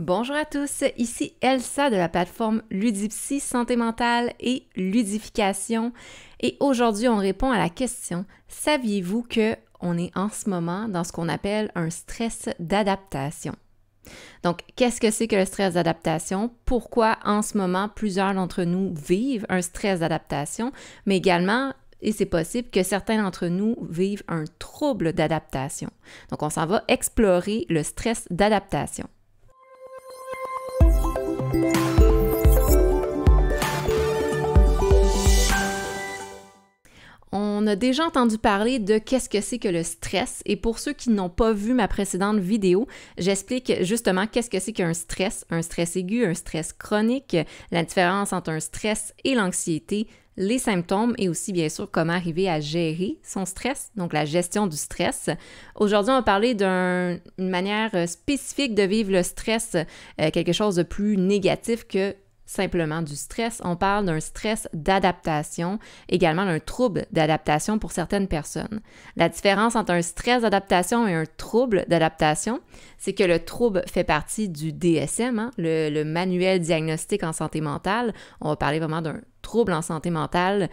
Bonjour à tous, ici Elsa de la plateforme Ludipsy Santé mentale et ludification et aujourd'hui on répond à la question « Saviez-vous qu'on est en ce moment dans ce qu'on appelle un stress d'adaptation? » Donc, qu'est-ce que c'est que le stress d'adaptation? Pourquoi en ce moment plusieurs d'entre nous vivent un stress d'adaptation, mais également et c'est possible que certains d'entre nous vivent un trouble d'adaptation. Donc, on s'en va explorer le stress d'adaptation. On a déjà entendu parler de qu'est-ce que c'est que le stress et pour ceux qui n'ont pas vu ma précédente vidéo, j'explique justement qu'est-ce que c'est qu'un stress aigu, un stress chronique, la différence entre un stress et l'anxiété, les symptômes et aussi bien sûr comment arriver à gérer son stress, donc la gestion du stress. Aujourd'hui, on va parler d'une manière spécifique de vivre le stress, quelque chose de plus négatif que simplement du stress. On parle d'un stress d'adaptation, également d'un trouble d'adaptation pour certaines personnes. La différence entre un stress d'adaptation et un trouble d'adaptation, c'est que le trouble fait partie du DSM, le manuel diagnostique en santé mentale. On va parler vraiment d'un trouble en santé mentale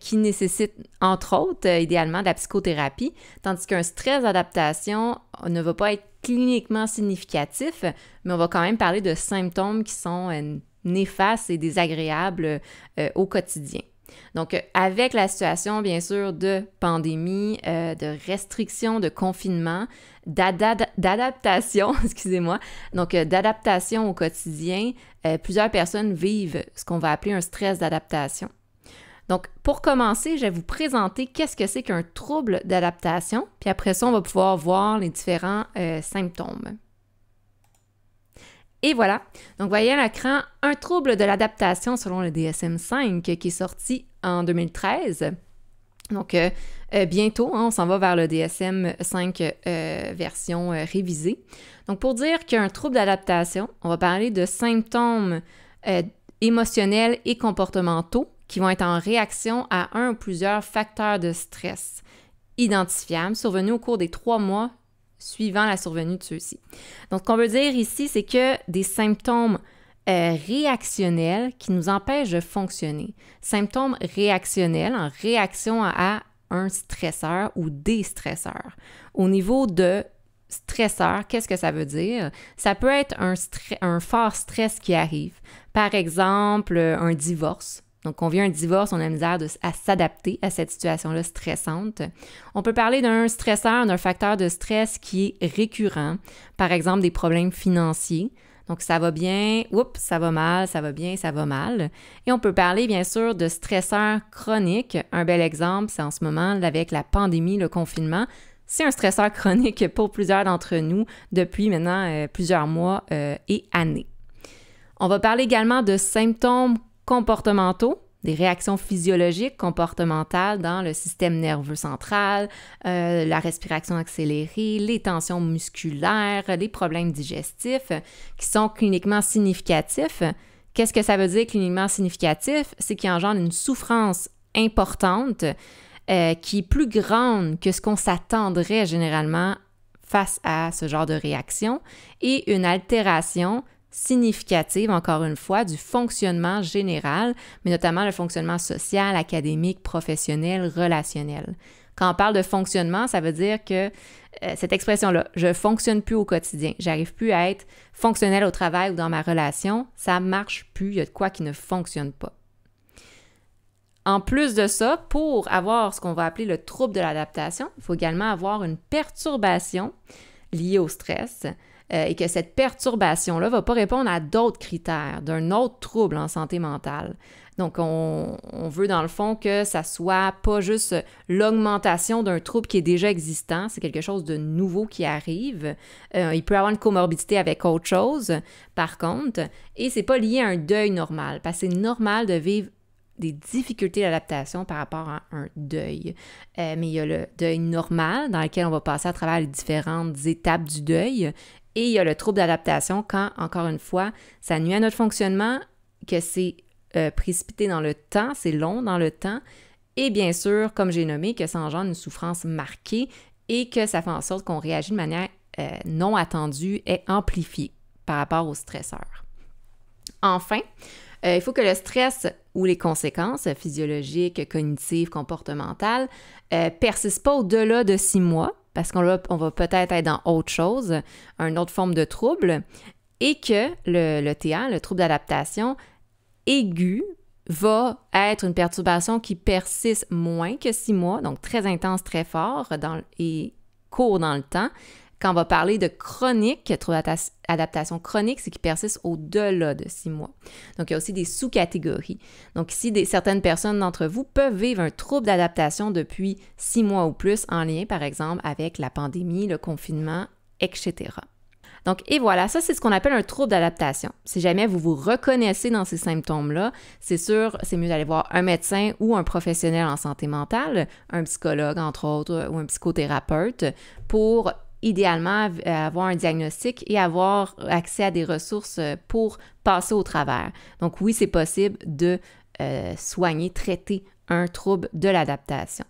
qui nécessite, entre autres, idéalement, de la psychothérapie, tandis qu'un stress d'adaptation ne va pas être cliniquement significatif, mais on va quand même parler de symptômes qui sont néfastes et désagréables au quotidien. Donc, avec la situation, bien sûr, de pandémie, de restrictions, de confinement, d'adaptation, excusez-moi, donc d'adaptation au quotidien, plusieurs personnes vivent ce qu'on va appeler un stress d'adaptation. Donc, pour commencer, je vais vous présenter qu'est-ce que c'est qu'un trouble d'adaptation, puis après ça, on va pouvoir voir les différents symptômes. Et voilà, donc vous voyez à l'écran un trouble de l'adaptation selon le DSM-5 qui est sorti en 2013. Donc bientôt, on s'en va vers le DSM-5 version révisée. Donc pour dire qu'un trouble d'adaptation, on va parler de symptômes émotionnels et comportementaux qui vont être en réaction à un ou plusieurs facteurs de stress identifiables survenus au cours des 3 mois suivant la survenue de ceux-ci. Donc, ce qu'on veut dire ici, c'est que des symptômes réactionnels qui nous empêchent de fonctionner. Symptômes réactionnels en réaction à un stresseur ou des stresseurs. Au niveau de stresseur, qu'est-ce que ça veut dire? Ça peut être un fort stress qui arrive. Par exemple, un divorce. Donc, on vit un divorce, on a la misère à s'adapter à cette situation-là stressante. On peut parler d'un stresseur, d'un facteur de stress qui est récurrent. Par exemple, des problèmes financiers. Donc, ça va bien, oups, ça va mal, ça va bien, ça va mal. Et on peut parler, bien sûr, de stresseurs chroniques. Un bel exemple, c'est en ce moment, avec la pandémie, le confinement. C'est un stresseur chronique pour plusieurs d'entre nous depuis maintenant plusieurs mois et années. On va parler également de symptômes comportementaux, des réactions physiologiques comportementales dans le système nerveux central, la respiration accélérée, les tensions musculaires, les problèmes digestifs qui sont cliniquement significatifs. Qu'est-ce que ça veut dire cliniquement significatif? C'est qu'il engendre une souffrance importante qui est plus grande que ce qu'on s'attendrait généralement face à ce genre de réaction et une altération significative, encore une fois, du fonctionnement général, mais notamment le fonctionnement social, académique, professionnel, relationnel. Quand on parle de fonctionnement, ça veut dire que cette expression-là, je ne fonctionne plus au quotidien, j'arrive plus à être fonctionnel au travail ou dans ma relation, ça ne marche plus, il y a de quoi qui ne fonctionne pas. En plus de ça, pour avoir ce qu'on va appeler le trouble de l'adaptation, il faut également avoir une perturbation liée au stress, et que cette perturbation-là ne va pas répondre à d'autres critères d'un autre trouble en santé mentale. Donc, on veut dans le fond que ça soit pas juste l'augmentation d'un trouble qui est déjà existant, c'est quelque chose de nouveau qui arrive. Il peut y avoir une comorbidité avec autre chose, par contre, et c'est pas lié à un deuil normal, parce que c'est normal de vivre des difficultés d'adaptation par rapport à un deuil. Mais il y a le deuil normal dans lequel on va passer à travers les différentes étapes du deuil et il y a le trouble d'adaptation quand, encore une fois, ça nuit à notre fonctionnement, que c'est précipité dans le temps, c'est long dans le temps et bien sûr, comme j'ai nommé, que ça engendre une souffrance marquée et que ça fait en sorte qu'on réagit de manière non attendue et amplifiée. par rapport aux stresseurs. Enfin, il faut que le stress ou les conséquences physiologiques, cognitives, comportementales persistent pas au-delà de 6 mois, parce qu'on va peut-être être dans autre chose, une autre forme de trouble, et que le TA, le trouble d'adaptation aigu, va être une perturbation qui persiste moins que 6 mois, donc très intense, très fort et court dans le temps. Quand on va parler de chronique, trouble d'adaptation chronique, c'est qui persiste au-delà de 6 mois. Donc, il y a aussi des sous-catégories. Donc, ici, certaines personnes d'entre vous peuvent vivre un trouble d'adaptation depuis 6 mois ou plus en lien, par exemple, avec la pandémie, le confinement, etc. Donc, et voilà, ça, c'est ce qu'on appelle un trouble d'adaptation. Si jamais vous vous reconnaissez dans ces symptômes-là, c'est sûr, c'est mieux d'aller voir un médecin ou un professionnel en santé mentale, un psychologue, entre autres, ou un psychothérapeute, pour idéalement avoir un diagnostic et avoir accès à des ressources pour passer au travers. Donc, oui, c'est possible de soigner, traiter un trouble de l'adaptation.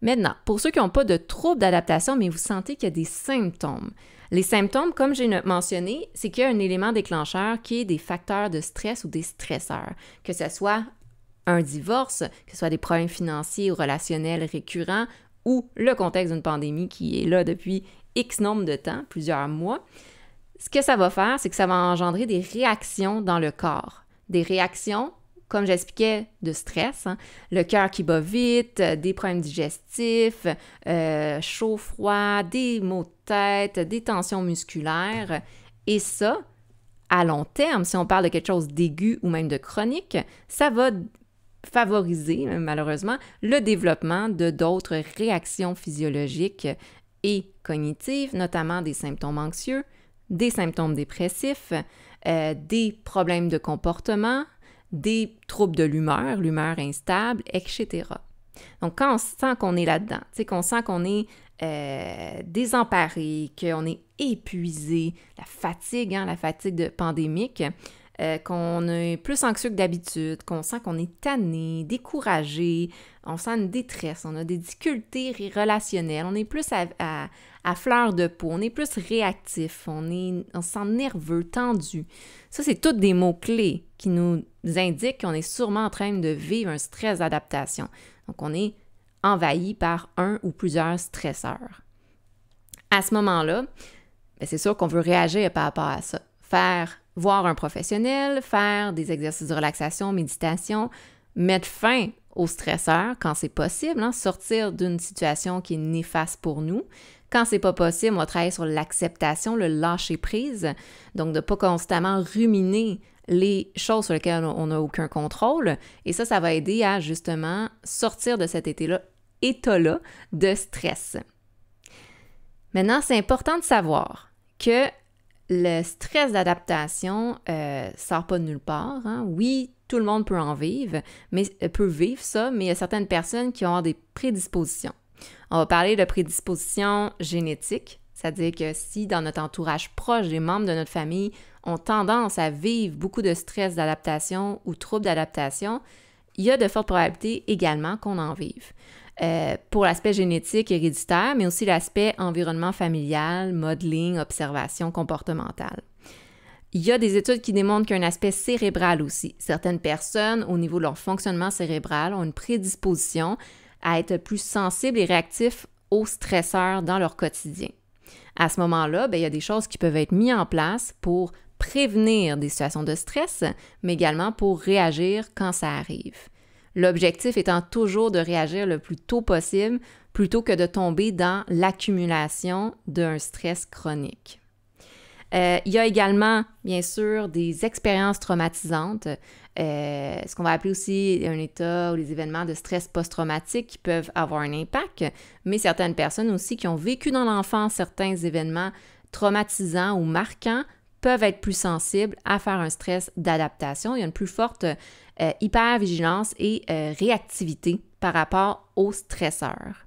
Maintenant, pour ceux qui n'ont pas de trouble d'adaptation, mais vous sentez qu'il y a des symptômes. Les symptômes, comme j'ai mentionné, c'est qu'il y a un élément déclencheur qui est des facteurs de stress ou des stresseurs, que ce soit un divorce, que ce soit des problèmes financiers ou relationnels récurrents ou le contexte d'une pandémie qui est là depuis X nombre de temps, plusieurs mois. Ce que ça va faire, c'est que ça va engendrer des réactions dans le corps. Des réactions, comme j'expliquais, de stress, le cœur qui bat vite, des problèmes digestifs, chaud, froid, des maux de tête, des tensions musculaires. Et ça, à long terme, si on parle de quelque chose d'aigu ou même de chronique, ça va favoriser, malheureusement, le développement de d'autres réactions physiologiques et cognitives, notamment des symptômes anxieux, des symptômes dépressifs, des problèmes de comportement, des troubles de l'humeur instable, etc. Donc, quand on sent qu'on est là-dedans, qu'on sent qu'on est désemparé, qu'on est épuisé, la fatigue pandémique, qu'on est plus anxieux que d'habitude, qu'on sent qu'on est tanné, découragé, on sent une détresse, on a des difficultés relationnelles, on est plus à fleur de peau, on est plus réactif, on se sent nerveux, tendu. Ça, c'est tous des mots-clés qui nous indiquent qu'on est sûrement en train de vivre un stress d'adaptation. Donc, on est envahi par un ou plusieurs stresseurs. À ce moment-là, c'est sûr qu'on veut réagir par rapport à ça. Voir un professionnel, faire des exercices de relaxation, méditation, mettre fin aux stresseurs quand c'est possible, sortir d'une situation qui est néfaste pour nous. Quand c'est pas possible, on va travailler sur l'acceptation, le lâcher-prise, donc de ne pas constamment ruminer les choses sur lesquelles on n'a aucun contrôle. Et ça va aider à justement sortir de cet état-là de stress. Maintenant, c'est important de savoir que le stress d'adaptation sort pas de nulle part. Oui, tout le monde peut en vivre, mais peut vivre ça, mais il y a certaines personnes qui ont des prédispositions. On va parler de prédispositions génétiques, c'est-à-dire que si dans notre entourage proche, des membres de notre famille ont tendance à vivre beaucoup de stress d'adaptation ou troubles d'adaptation, il y a de fortes probabilités également qu'on en vive. Pour l'aspect génétique héréditaire, mais aussi l'aspect environnement familial, modeling, observation comportementale. Il y a des études qui démontrent qu'il y a un aspect cérébral aussi. Certaines personnes, au niveau de leur fonctionnement cérébral, ont une prédisposition à être plus sensibles et réactifs aux stresseurs dans leur quotidien. À ce moment-là, il y a des choses qui peuvent être mises en place pour prévenir des situations de stress, mais également pour réagir quand ça arrive. L'objectif étant toujours de réagir le plus tôt possible plutôt que de tomber dans l'accumulation d'un stress chronique. Il y a également, bien sûr, des expériences traumatisantes, ce qu'on va appeler aussi un état ou les événements de stress post-traumatique qui peuvent avoir un impact, mais certaines personnes aussi qui ont vécu dans l'enfance certains événements traumatisants ou marquants peuvent être plus sensibles à faire un stress d'adaptation. Il y a une plus forte hypervigilance et réactivité par rapport aux stresseurs.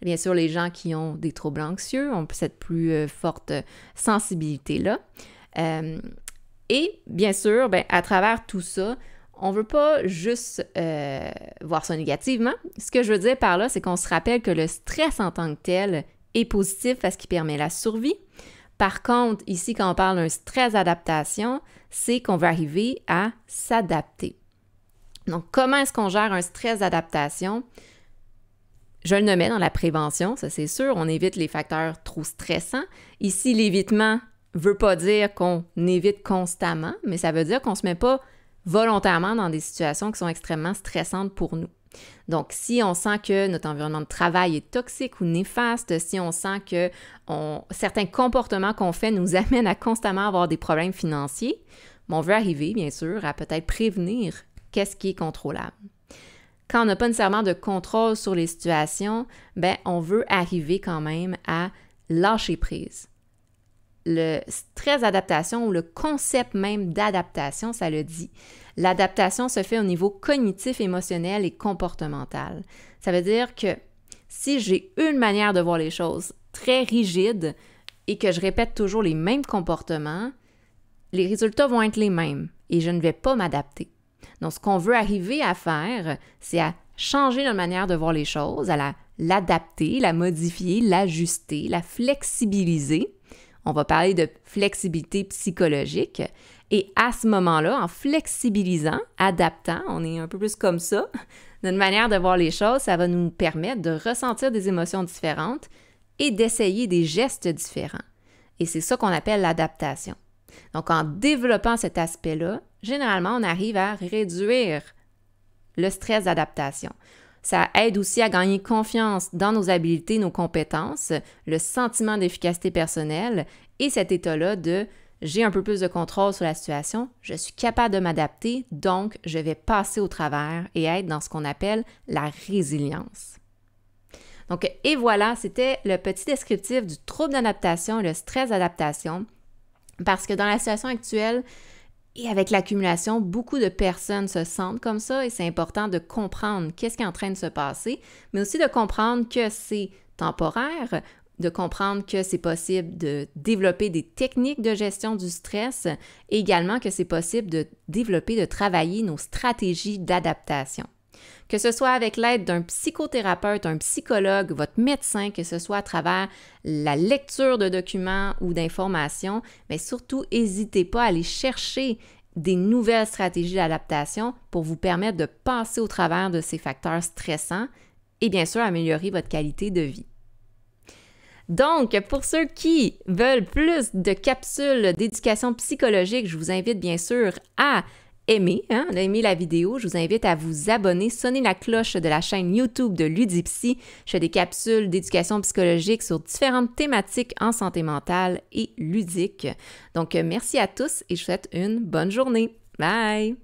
Bien sûr, les gens qui ont des troubles anxieux ont cette plus forte sensibilité-là. Et bien sûr, à travers tout ça, on ne veut pas juste voir ça négativement. Ce que je veux dire par là, c'est qu'on se rappelle que le stress en tant que tel est positif parce qu'il permet la survie, Par contre, ici, quand on parle d'un stress d'adaptation, c'est qu'on veut arriver à s'adapter. Donc, comment est-ce qu'on gère un stress d'adaptation? Je le nommais dans la prévention, ça c'est sûr, on évite les facteurs trop stressants. Ici, l'évitement ne veut pas dire qu'on évite constamment, mais ça veut dire qu'on ne se met pas volontairement dans des situations qui sont extrêmement stressantes pour nous. Donc, si on sent que notre environnement de travail est toxique ou néfaste, si on sent que certains comportements qu'on fait nous amènent à constamment avoir des problèmes financiers, on veut arriver, bien sûr, à peut-être prévenir qu'est-ce qui est contrôlable. Quand on n'a pas nécessairement de contrôle sur les situations, on veut arriver quand même à lâcher prise. Le stress d'adaptation ou le concept même d'adaptation, ça le dit. L'adaptation se fait au niveau cognitif, émotionnel et comportemental. Ça veut dire que si j'ai une manière de voir les choses très rigide et que je répète toujours les mêmes comportements, les résultats vont être les mêmes et je ne vais pas m'adapter. Donc, ce qu'on veut arriver à faire, c'est à changer notre manière de voir les choses, à l'adapter, la modifier, l'ajuster, la flexibiliser. On va parler de flexibilité psychologique. Et à ce moment-là, en flexibilisant, adaptant, on est un peu plus comme ça, notre manière de voir les choses, ça va nous permettre de ressentir des émotions différentes et d'essayer des gestes différents. Et c'est ça qu'on appelle l'adaptation. Donc, en développant cet aspect-là, généralement, on arrive à réduire le stress d'adaptation. Ça aide aussi à gagner confiance dans nos habiletés, nos compétences, le sentiment d'efficacité personnelle et cet état-là de « j'ai un peu plus de contrôle sur la situation, je suis capable de m'adapter, donc je vais passer au travers et être dans ce qu'on appelle la résilience ». Donc, et voilà, c'était le petit descriptif du trouble d'adaptation et le stress d'adaptation. Parce que dans la situation actuelle et avec l'accumulation, beaucoup de personnes se sentent comme ça et c'est important de comprendre qu'est-ce qui est en train de se passer, mais aussi de comprendre que c'est temporaire, de comprendre que c'est possible de développer des techniques de gestion du stress et également que c'est possible de développer, de travailler nos stratégies d'adaptation. Que ce soit avec l'aide d'un psychothérapeute, un psychologue, votre médecin, que ce soit à travers la lecture de documents ou d'informations, mais surtout, n'hésitez pas à aller chercher des nouvelles stratégies d'adaptation pour vous permettre de passer au travers de ces facteurs stressants et bien sûr améliorer votre qualité de vie. Donc, pour ceux qui veulent plus de capsules d'éducation psychologique, je vous invite bien sûr à aimer la vidéo, je vous invite à vous abonner, sonner la cloche de la chaîne YouTube de Ludipsy. Je fais des capsules d'éducation psychologique sur différentes thématiques en santé mentale et ludique. Donc, merci à tous et je vous souhaite une bonne journée. Bye!